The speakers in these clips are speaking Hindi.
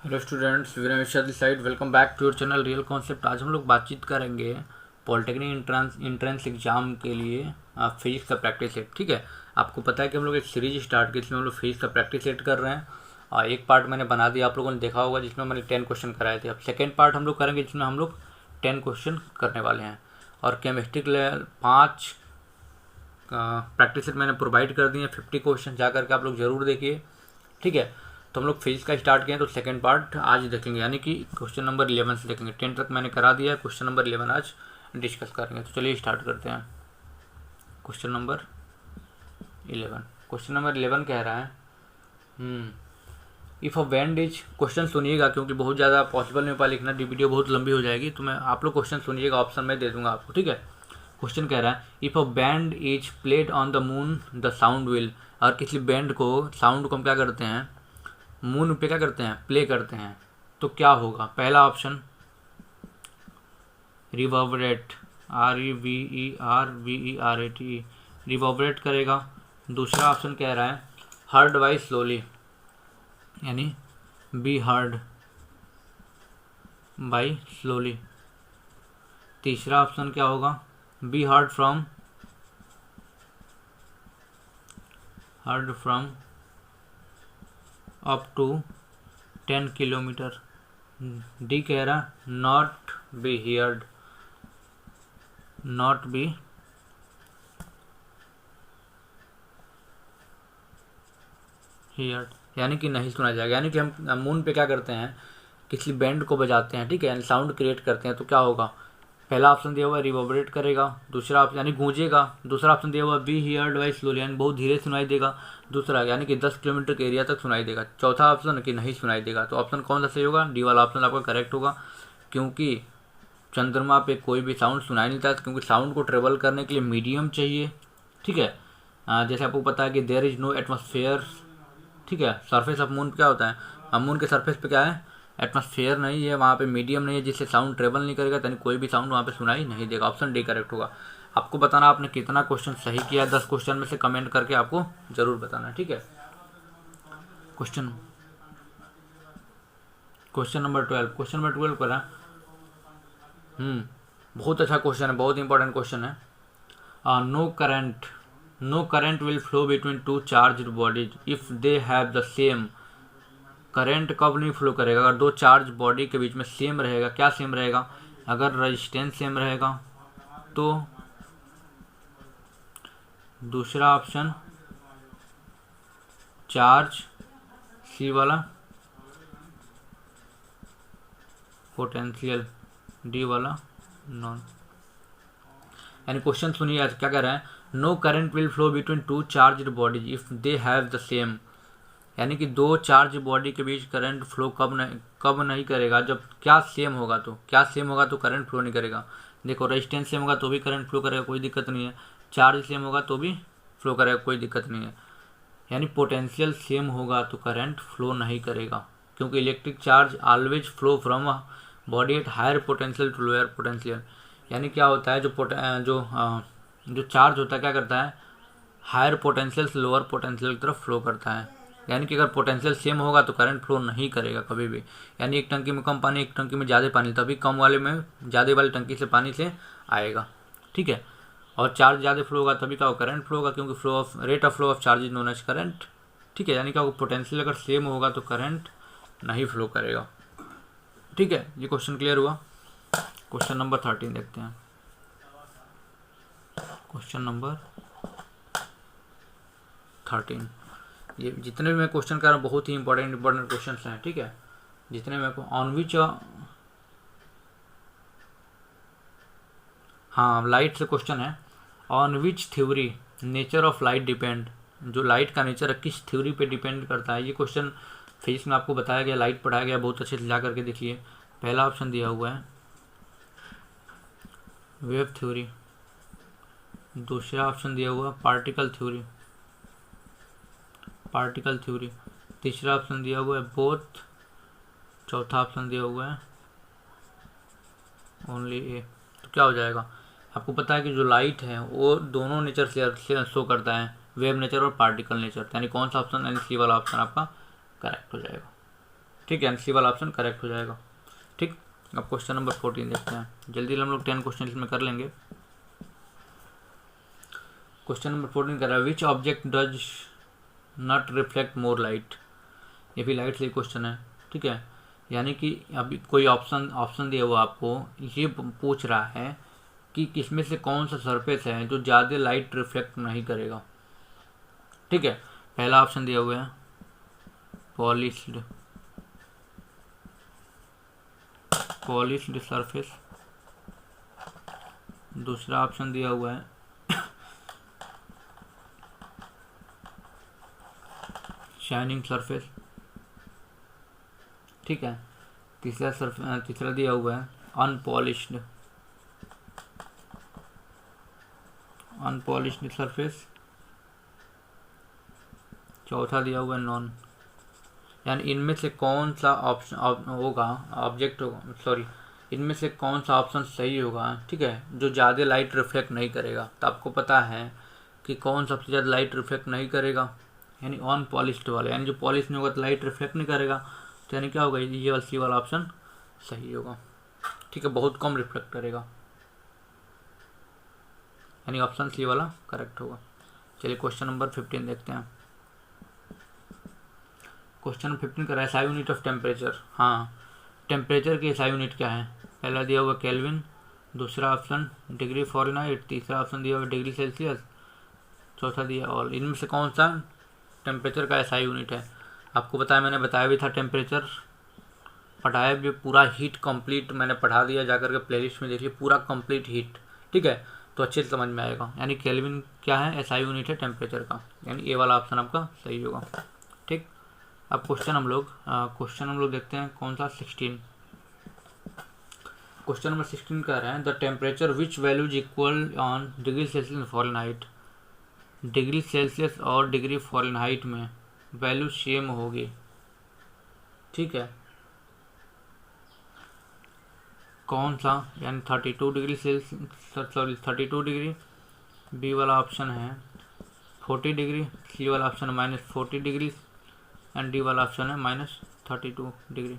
Hello students, Vinay this side. Welcome back to your channel real concept. आज हम लोग बातचीत करेंगे पॉलिटेक्निक एंट्रेंस एग्जाम के लिए फिजिक्स का प्रैक्टिस सेट। ठीक है, आपको पता है कि हम लोग एक सीरीज स्टार्ट की जिसमें हम लोग फिजिक्स का प्रैक्टिस सेट कर रहे हैं। एक पार्ट मैंने बना दिया, आप लोगों ने देखा होगा, जिसमें मैंने 10 क्वेश्चन कराए थे। अब सेकेंड पार्ट हम लोग करेंगे जिसमें हम लोग 10 क्वेश्चन करने वाले हैं। और केमिस्ट्री के लिए 5 प्रैक्टिस सेट मैंने प्रोवाइड कर दिए हैं, 50 क्वेश्चन जा करके आप लोग ज़रूर देखिए। ठीक है, तो हम लोग फिजिक्स का स्टार्ट किए तो सेकंड पार्ट आज देखेंगे, यानी कि क्वेश्चन नंबर 11 से देखेंगे। 10 तक मैंने करा दिया है, क्वेश्चन नंबर 11 आज डिस्कस करेंगे। तो चलिए स्टार्ट करते हैं। क्वेश्चन नंबर 11, क्वेश्चन नंबर 11 कह रहा है if a band is, question सुनिएगा क्योंकि बहुत ज़्यादा पॉसिबल नहीं हो पाया लिखना, वीडियो बहुत लंबी हो जाएगी, तो मैं आप लोग क्वेश्चन सुनिएगा, ऑप्शन में दे दूंगा आपको। ठीक है, क्वेश्चन कह रहा है if a band is played on the moon the sound will. और किसी बैंड को, साउंड को हम क्या करते हैं, मून पे क्या करते हैं, प्ले करते हैं, तो क्या होगा। पहला ऑप्शन रिवर्बरेट, REVERBERATE, रिवर्बरेट करेगा। दूसरा ऑप्शन कह रहा है हर्ड बाई स्लोली, यानी बी हर्ड बाई स्लोली। तीसरा ऑप्शन क्या होगा, B heard from up to 10 kilometre. D कह रहा not be heard, not be heard, यानी कि नहीं सुना जाएगा। यानी कि हम मून पे क्या करते हैं, किसी बैंड को बजाते हैं, ठीक है, यानी साउंड क्रिएट करते हैं, तो क्या होगा। पहला ऑप्शन दिया हुआ है रिवर्बरेट करेगा, दूसरा ऑप्शन यानी गूंजेगा। दूसरा ऑप्शन दिया हुआ है बी हियर्ड बाई स्लोली, यानी बहुत धीरे सुनाई देगा। दूसरा यानी कि 10 किलोमीटर के एरिया तक सुनाई देगा। चौथा ऑप्शन कि नहीं सुनाई देगा। तो ऑप्शन कौन सा सही होगा, डी वाला ऑप्शन आपका करेक्ट होगा, क्योंकि चंद्रमा पे कोई भी साउंड सुनाई नहीं देता, क्योंकि साउंड को ट्रेवल करने के लिए मीडियम चाहिए। ठीक है, जैसे आपको पता है कि देयर इज नो एटमॉस्फेयर। ठीक है, सरफेस ऑफ मून क्या होता है, अब मून के सरफेस पे क्या है, एटमॉस्फेयर नहीं है, वहाँ पे मीडियम नहीं है, जिससे साउंड ट्रेवल नहीं करेगा, यानी कोई भी साउंड वहाँ पे सुनाई नहीं देगा। ऑप्शन डी करेक्ट होगा। आपको बताना आपने कितना क्वेश्चन सही किया, 10 क्वेश्चन में से कमेंट करके आपको जरूर बताना। ठीक है, क्वेश्चन नंबर 12, क्वेश्चन नंबर 12 पर है बहुत अच्छा क्वेश्चन है, बहुत इंपॉर्टेंट क्वेश्चन है। No current will flow between two charged bodies if they have the same. Current कब नहीं फ्लो करेगा, अगर दो चार्ज बॉडी के बीच में सेम रहेगा। क्या सेम रहेगा, अगर रेजिस्टेंस सेम रहेगा तो। दूसरा ऑप्शन चार्ज, सी वाला पोटेंशियल, डी वाला नॉन। यानी क्वेश्चन सुनिए आज क्या कह रहा है, no current will flow between two charged bodies if they have the same. यानी कि दो चार्ज बॉडी के बीच करंट फ्लो कब नहीं करेगा, जब क्या सेम होगा। तो क्या सेम होगा तो करंट फ्लो नहीं करेगा। देखो, रेजिस्टेंस सेम होगा तो भी करंट फ्लो करेगा, कोई दिक्कत नहीं है। चार्ज सेम होगा तो भी फ्लो करेगा, कोई दिक्कत नहीं है। यानी पोटेंशियल सेम होगा तो करंट फ्लो नहीं करेगा, क्योंकि electric charge always flow from body at higher potential to lower potential. यानी क्या होता है, जो चार्ज होता है क्या करता है, हायर पोटेंशियल से लोअर पोटेंशियल की तरफ फ्लो करता है। यानी कि अगर पोटेंशियल सेम होगा तो करंट फ्लो नहीं करेगा कभी भी। यानी एक टंकी में कम पानी, एक टंकी में ज़्यादा पानी, तभी कम वाले में ज़्यादा वाली टंकी से पानी से आएगा। ठीक है, और चार्ज ज़्यादा फ्लो होगा तभी क्या करंट फ्लो होगा, क्योंकि rate of flow of charge is known as current. ठीक है, यानी क्या पोटेंशियल अगर सेम होगा तो करंट नहीं फ्लो करेगा। ठीक है, ये क्वेश्चन क्लियर हुआ। क्वेश्चन नंबर 13 देखते हैं। क्वेश्चन नंबर 13, ये जितने भी मैं क्वेश्चन कर रहा हूँ बहुत ही इंपॉर्टेंट क्वेश्चन हैं। ठीक है, जितने मैं ऑन विच, हाँ लाइट से क्वेश्चन है। On which theory nature of light depend, जो लाइट का नेचर है किस थ्योरी पे डिपेंड करता है। ये क्वेश्चन फिजिक्स में आपको बताया गया, लाइट पढ़ाया गया, बहुत अच्छे से ला करके देखिए। पहला ऑप्शन दिया हुआ है वेव थ्योरी, दूसरा ऑप्शन दिया हुआ पार्टिकल थ्योरी, तीसरा ऑप्शन दिया हुआ है बोथ, चौथा ऑप्शन दिया हुआ है ओनली ए। तो क्या हो जाएगा, आपको पता है कि जो लाइट है वो दोनों नेचर से शो करता है, वेव नेचर और पार्टिकल नेचर। यानी कौन सा ऑप्शन, यानी सी वाला ऑप्शन आपका करेक्ट हो जाएगा। ठीक है, सी वाला ऑप्शन करेक्ट हो जाएगा। ठीक, अब क्वेश्चन नंबर 14 देखते हैं, जल्दी हम लोग 10 क्वेश्चन इसमें कर लेंगे। क्वेश्चन नंबर 14 कर रहा है which object does not reflect more light. ये भी लाइट से क्वेश्चन है, ठीक है, यानी कि अभी कोई ऑप्शन दिया हुआ आपको, ये पूछ रहा है कि किसमें से कौन सा सरफेस है जो ज़्यादा लाइट रिफ्लेक्ट नहीं करेगा। ठीक है, पहला ऑप्शन दिया हुआ है पॉलिश्ड सरफेस, दूसरा ऑप्शन दिया हुआ है शाइनिंग सरफेस, ठीक है, तीसरा दिया हुआ है अनपॉलिश्ड सरफेस, चौथा दिया हुआ है नॉन। यानी इनमें से कौन सा ऑप्शन होगा इनमें से कौन सा ऑप्शन सही होगा, ठीक है, जो ज़्यादा लाइट रिफ्लेक्ट नहीं करेगा। तो आपको पता है कि कौन सबसे ज़्यादा लाइट रिफ्लेक्ट नहीं करेगा, यानी अनपॉलिश्ड वाला, यानी जो पॉलिश नहीं होगा तो लाइट रिफ्लेक्ट नहीं करेगा, तो यानी क्या होगा, ये वाला सी वाला ऑप्शन सही होगा। ठीक है, बहुत कम रिफ्लेक्ट करेगा, यानी ऑप्शन सी वाला करेक्ट होगा। चलिए क्वेश्चन नंबर 15 देखते हैं। क्वेश्चन 15 का SI यूनिट ऑफ टेम्परेचर। हाँ, टेम्परेचर की SI यूनिट क्या है? पहला दिया हुआ केल्विन, दूसरा ऑप्शन डिग्री फ़ारेनहाइट, तीसरा ऑप्शन दिया हुआ डिग्री सेल्सियस, चौथा दिया ऑल। इनमें से कौन सा टेम्परेचर का SI यूनिट है? आपको बताया, मैंने बताया भी था टेम्परेचर, पढ़ाया भी पूरा, हीट कंप्लीट मैंने पढ़ा दिया, जाकर के प्लेलिस्ट में देखिए पूरा कंप्लीट हीट। ठीक है, तो अच्छे से समझ में आएगा। यानी केल्विन क्या है, SI यूनिट है टेम्परेचर का, यानी ए वाला ऑप्शन आपका सही होगा। ठीक, अब क्वेश्चन हम लोग देखते हैं कौन सा, 16। क्वेश्चन नंबर 16 कह रहे हैं the temperature which value is equal on degree Celsius Fahrenheit. Degree Celsius और डिग्री फ़ारेनहाइट में वैल्यू सेम होगी। ठीक है, कौन सा, यानी 32 डिग्री सेल्सियस, 32 डिग्री, बी वाला ऑप्शन है 40 डिग्री, सी वाला ऑप्शन है -40 डिग्री एंड डी वाला ऑप्शन है -32 डिग्री।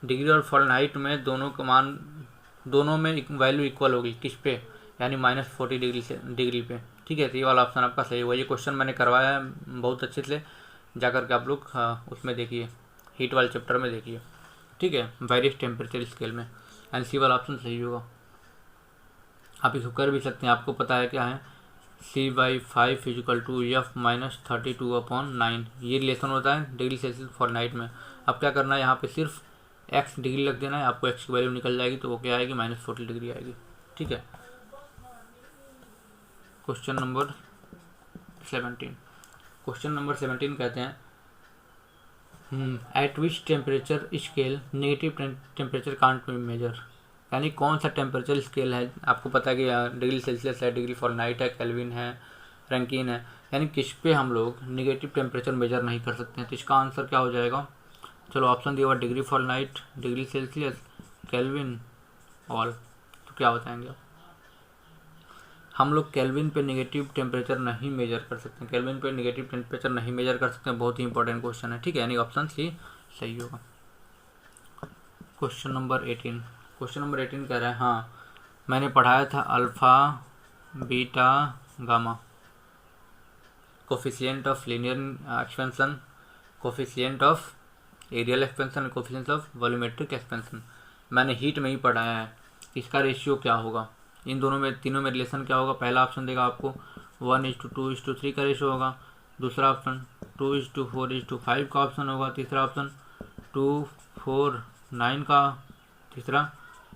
डिग्री और फ़ारेनहाइट में दोनों में वैल्यू इक्वल होगी, किस पे, यानी -40 डिग्री पे। ठीक है, तो ये वाला ऑप्शन आपका सही होगा। ये क्वेश्चन मैंने करवाया है बहुत अच्छे से, जाकर के आप लोग उसमें देखिए, हीट वाले चैप्टर में देखिए। ठीक है, वेरियस टेम्परेचर स्केल में, एंड सी वाला ऑप्शन सही होगा। आप इसको कर भी सकते हैं, आपको पता है क्या है, C/5 = F - 32/9, ये रिलेशन होता है डिग्री सेल्सियस फ़ारेनहाइट में। अब क्या करना है, यहाँ पे सिर्फ x डिग्री लग देना है, आपको x की वैल्यू निकल जाएगी, तो वो क्या आएगी, -40 डिग्री आएगी। ठीक है, क्वेश्चन नंबर 17 कहते हैं at which temperature scale negative temperature can't be measure. यानी कौन सा टेम्परेचर स्केल है, आपको पता है कि डिग्री सेल्सियस है, डिग्री फ़ारेनहाइट है, केल्विन है, रैंकिन है, यानी किस पे हम लोग नेगेटिव टेम्परेचर मेजर नहीं कर सकते हैं। तो इसका आंसर क्या हो जाएगा, चलो ऑप्शन दिया हुआ degree Fahrenheit, degree Celsius, kelvin, all. तो क्या बताएंगे आप, हम लोग केल्विन पे नेगेटिव टेम्परेचर नहीं मेजर कर सकते, केल्विन पे नेगेटिव टेम्परेचर नहीं मेजर कर सकते हैं, बहुत ही इंपॉर्टेंट क्वेश्चन है। ठीक है, यानी ऑप्शन सी सही होगा। क्वेश्चन नंबर 18 कह रहा है, हाँ मैंने पढ़ाया था alpha beta gamma, coefficient of linear expansion, coefficient of areal expansion, coefficient of volumetric expansion, मैंने हीट में ही पढ़ाया है। इसका रेशियो क्या होगा, इन तीनों में रिलेशन क्या होगा। पहला ऑप्शन देगा आपको 1:2:3 का रेशियो होगा, दूसरा ऑप्शन 2:4:5 का ऑप्शन होगा, तीसरा ऑप्शन 2:4:9 का, तीसरा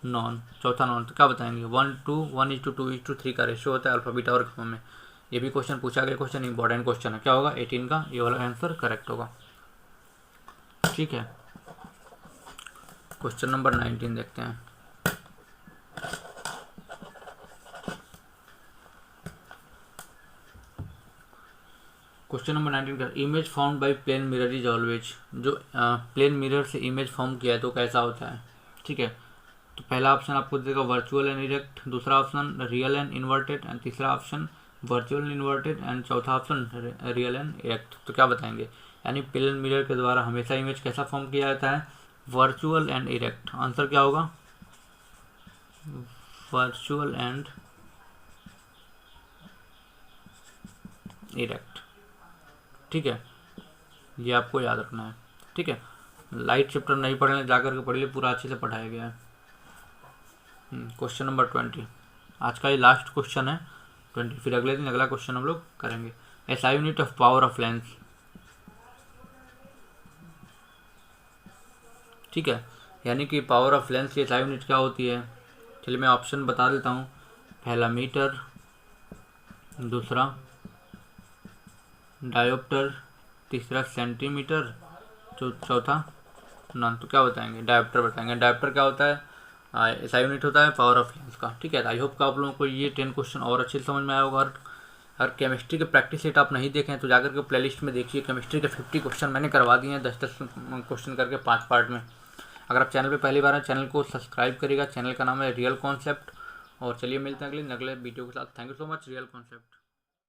नॉन, चौथा नॉन। तो क्या बताएंगे, 1:2:3 का रेशियो होता है अल्फा बीटा और गामा में। ये भी क्वेश्चन पूछा गया, क्वेश्चन इंपॉर्टेंट क्वेश्चन है। क्या होगा, 18 का ये वाला आंसर करेक्ट होगा। ठीक है, क्वेश्चन नंबर 19 देखते हैं। क्वेश्चन नंबर 19 का image form by plane mirror is always. जो प्लेन मिरर से इमेज फॉर्म किया है तो कैसा होता है। ठीक है, तो पहला ऑप्शन आपको देगा वर्चुअल एंड इरेक्ट, दूसरा option real and inverted and तीसरा option virtual and inverted and चौथा ऑप्शन रियल एंड इरेक्ट। तो क्या बताएंगे, यानी प्लेन मिरर के द्वारा हमेशा इमेज कैसा फॉर्म किया जाता है, वर्चुअल एंड इरेक्ट। आंसर क्या होगा, वर्चुअल एंड इरेक्ट। ठीक है, ये आपको याद रखना है। ठीक है, लाइट चैप्टर नहीं पढ़ने जाकर के पढ़ लिए, पूरा अच्छे से पढ़ाया गया है। क्वेश्चन नंबर 20, आज का ये लास्ट क्वेश्चन है 20, फिर अगले दिन अगला क्वेश्चन हम लोग करेंगे। SI unit of power of lens. ठीक है, यानी कि पावर ऑफ लेंस की SI यूनिट क्या होती है, चलिए मैं ऑप्शन बता देता हूँ। पहला मीटर, दूसरा डायोप्टर, तीसरा सेंटीमीटर, चौथा नॉन। तो क्या बताएंगे, डायोप्टर बताएंगे। डायोप्टर क्या होता है, SI यूनिट होता है पावर ऑफ लेंस का। ठीक है, आई होप कि आप लोगों को ये 10 क्वेश्चन और अच्छे से समझ में आया होगा। और केमिस्ट्री के प्रैक्टिस सेट आप नहीं देखें तो जाकर के प्लेलिस्ट में देखिए, केमिस्ट्री के 50 क्वेश्चन मैंने करवा दिए हैं 10-10 क्वेश्चन करके 5 पार्ट में। अगर आप चैनल पे पहली बार हैं, चैनल को सब्सक्राइब करिएगा। चैनल का नाम है रियल कॉन्सेप्ट। और चलिए मिलते हैं अगले वीडियो के साथ। Thank you so much, real concept.